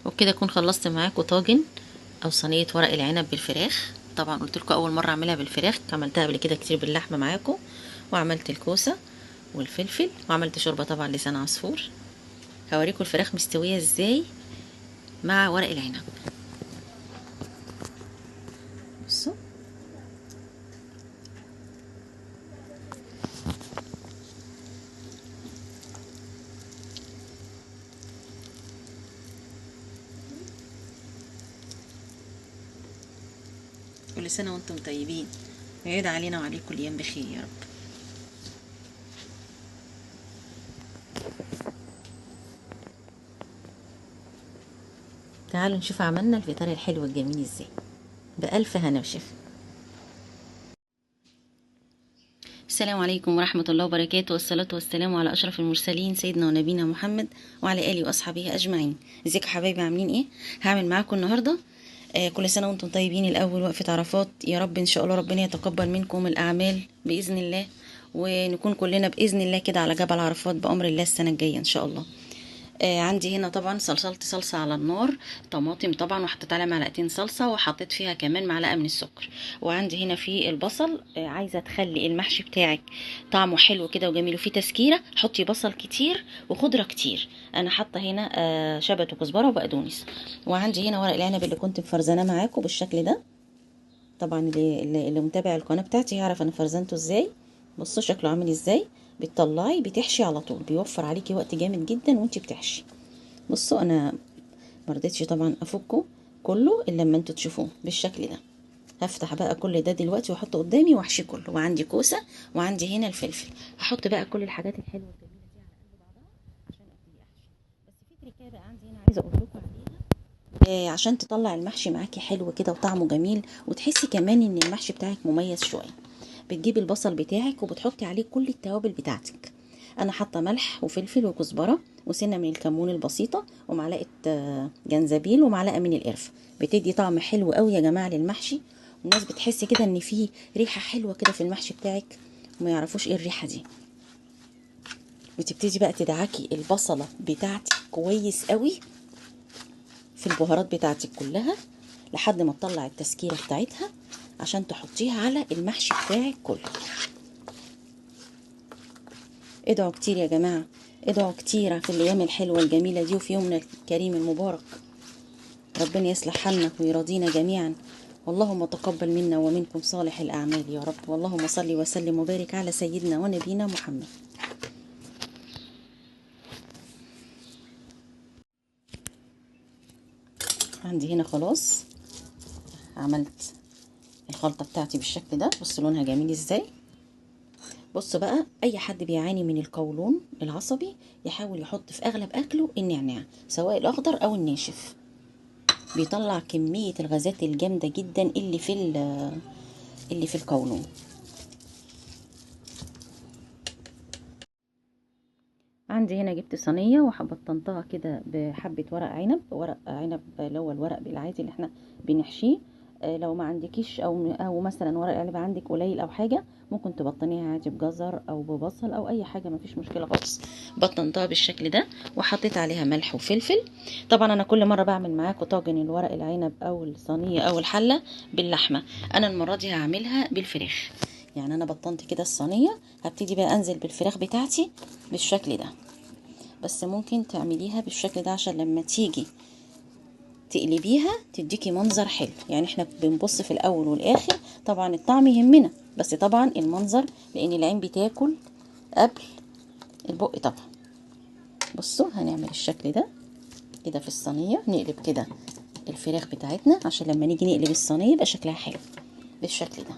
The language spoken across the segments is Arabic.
وبكده اكون خلصت معاكم طاجن او صينيه ورق العنب بالفراخ. طبعا قلت لكم اول مره اعملها بالفراخ، عملتها قبل كده كتير باللحمه معاكم، وعملت الكوسه والفلفل، وعملت شوربه طبعا لسان عصفور. هوريكم الفراخ مستويه ازاي مع ورق العنب. بصوا، كل سنه وانتم طيبين، ويعيد علينا وعليكم الايام بخير يا رب. تعالوا نشوف عملنا الفطار الحلو الجميل ازاي، بألف هنا وشفا. السلام عليكم ورحمة الله وبركاته، والصلاة والسلام على أشرف المرسلين سيدنا ونبينا محمد وعلى آله وأصحابه أجمعين. ازيكم يا حبايبي، عاملين ايه؟ هعمل معاكم النهاردة كل سنة وانتم طيبين. الأول وقفة عرفات، يا رب إن شاء الله ربنا يتقبل منكم الأعمال بإذن الله، ونكون كلنا بإذن الله كده على جبل عرفات بأمر الله السنة الجاية إن شاء الله. عندي هنا طبعا صلصة على النار، طماطم طبعا، وحطيت عليها معلقتين صلصة، وحطيت فيها كمان معلقة من السكر. وعندي هنا في البصل، عايزة تخلي المحشي بتاعك طعمه حلو كده وجميل وفيه تسكيرة، حطي بصل كتير وخضرة كتير. انا حاطة هنا شبت وكزبرة وبقدونس. وعندي هنا ورق العنب اللي كنت مفرزناه معاكم بالشكل ده. طبعا اللي متابع القناة بتاعتي يعرف انا فرزنته ازاي. بصوا شكله عامل ازاي، بتطلعي بتحشي على طول، بيوفر عليكي وقت جامد جدا وانتي بتحشي. بصوا انا مرضتش طبعا افكه كله الا لما انتوا تشوفوه بالشكل ده. هفتح بقى كل ده دلوقتي واحطه قدامي واحشي كله. وعندي كوسه، وعندي هنا الفلفل. هحط بقى كل الحاجات الحلوه الجميله دي على قلب بعضها عشان ابتدي احشي. بس في تريكه بقى عندي هنا عايزه اقول لكم عليها، عشان تطلع المحشي معاكي حلو كده وطعمه جميل، وتحسي كمان ان المحشي بتاعك مميز شويه. بتجيبي البصل بتاعك وبتحطي عليه كل التوابل بتاعتك. انا حاطه ملح وفلفل وكزبره وسنه من الكمون البسيطه، ومعلقه جنزبيل، ومعلقه من القرفه. بتدي طعم حلو قوي يا جماعه للمحشي. والناس بتحس كده ان فيه ريحه حلوه كده في المحشي بتاعك، وما يعرفوش ايه الريحه دي. وتبتدي بقى تدعكي البصله بتاعتك كويس قوي في البهارات بتاعتك كلها لحد ما تطلع التسكيره بتاعتها عشان تحطيها على المحشي بتاعك كله. ادعوا كتير يا جماعة، ادعوا كتير في الأيام الحلوة الجميلة دي وفي يومنا الكريم المبارك. ربنا يصلح حالنا ويرضينا جميعا. اللهم تقبل منا ومنكم صالح الأعمال يا رب. واللهم صل وسلم وبارك على سيدنا ونبينا محمد. عندي هنا خلاص عملت الخلطة بتاعتي بالشكل ده. بص لونها جميل ازاي. بص بقى، اي حد بيعاني من القولون العصبي يحاول يحط في اغلب اكله النعناع، سواء الاخضر او الناشف. بيطلع كمية الغازات الجامدة جدا اللي في القولون. عندي هنا جبت صينية وبطنتها كده بحبة ورق عنب، ورق عنب اللي هو الورق بالعادي اللي احنا بنحشيه. لو ما عندكيش او مثلا ورق عنب عندك قليل او حاجة، ممكن تبطنيها عادي بجزر او ببصل او اي حاجة، مفيش مشكلة خالص. بطنتها بالشكل ده وحطيت عليها ملح وفلفل. طبعا انا كل مرة بعمل معاكم طاجن الورق العنب او الصينية او الحلة باللحمة، انا المرة دي هعملها بالفراخ. يعني انا بطنت كده الصينية، هبتدي بقى انزل بالفراخ بتاعتي بالشكل ده. بس ممكن تعمليها بالشكل ده عشان لما تيجي تقلبيها تديكي منظر حلو. يعني احنا بنبص في الاول والاخر، طبعا الطعم يهمنا بس طبعا المنظر، لان العين بتاكل قبل البق طبعا. بصوا هنعمل الشكل ده كده في الصينية، نقلب كده الفراخ بتاعتنا عشان لما نيجي نقلب الصينية يبقى شكلها حلو بالشكل ده.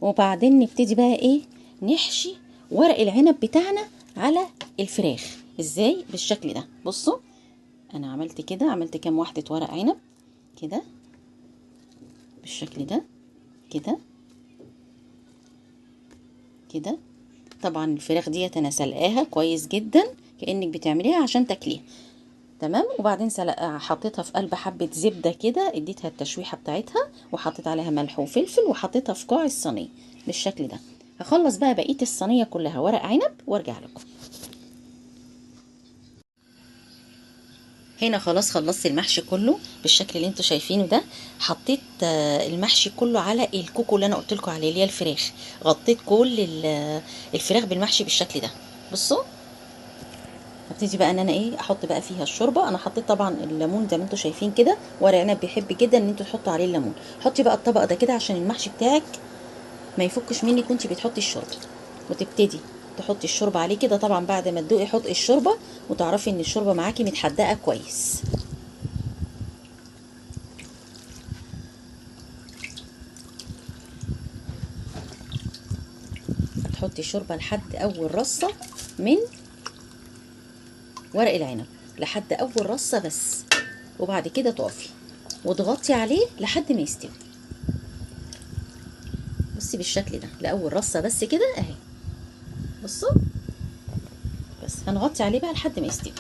وبعدين نبتدي بقى ايه، نحشي ورق العنب بتاعنا على الفراخ ازاي بالشكل ده. بصوا انا عملت كده، عملت كام واحدة ورق عنب كده بالشكل ده، كده كده. طبعا الفراخ ديت انا سلقاها كويس جدا كأنك بتعمليها عشان تاكليها، تمام. وبعدين حطيتها في قلب حبة زبدة كده، اديتها التشويحة بتاعتها، وحطيت عليها ملح وفلفل، وحطيتها في قاع الصينية بالشكل ده. هخلص بقى بقية الصينية كلها ورق عنب وارجع لكم. هنا خلاص خلصت المحشي كله بالشكل اللي انتوا شايفينه ده. حطيت المحشي كله على الكوكو اللي انا قلت لكم عليه اللي هي الفراخ. غطيت كل الفراخ بالمحشي بالشكل ده. بصوا، هبتدي بقى ان انا ايه احط بقى فيها الشوربه. انا حطيت طبعا الليمون زي ما انتوا شايفين كده. ورق عنب بيحب جدا ان انتوا تحطوا عليه الليمون. حطي بقى الطبق ده كده عشان المحشي بتاعك ما يفكش منك وانتي بتحطي الشوربه. وتبتدي تحطي الشوربه عليه كده. طبعا بعد ما تدوقي حطي الشوربه وتعرفي ان الشوربه معاكي متحدقه كويس. هتحطي الشوربه لحد اول رصه من ورق العنب، لحد اول رصه بس. وبعد كده تقفي وتغطي عليه لحد ما يستوي. بصي بالشكل ده، لاول رصه بس كده اهي. بصوا، بس هنغطي عليه بقى لحد ما يستوي.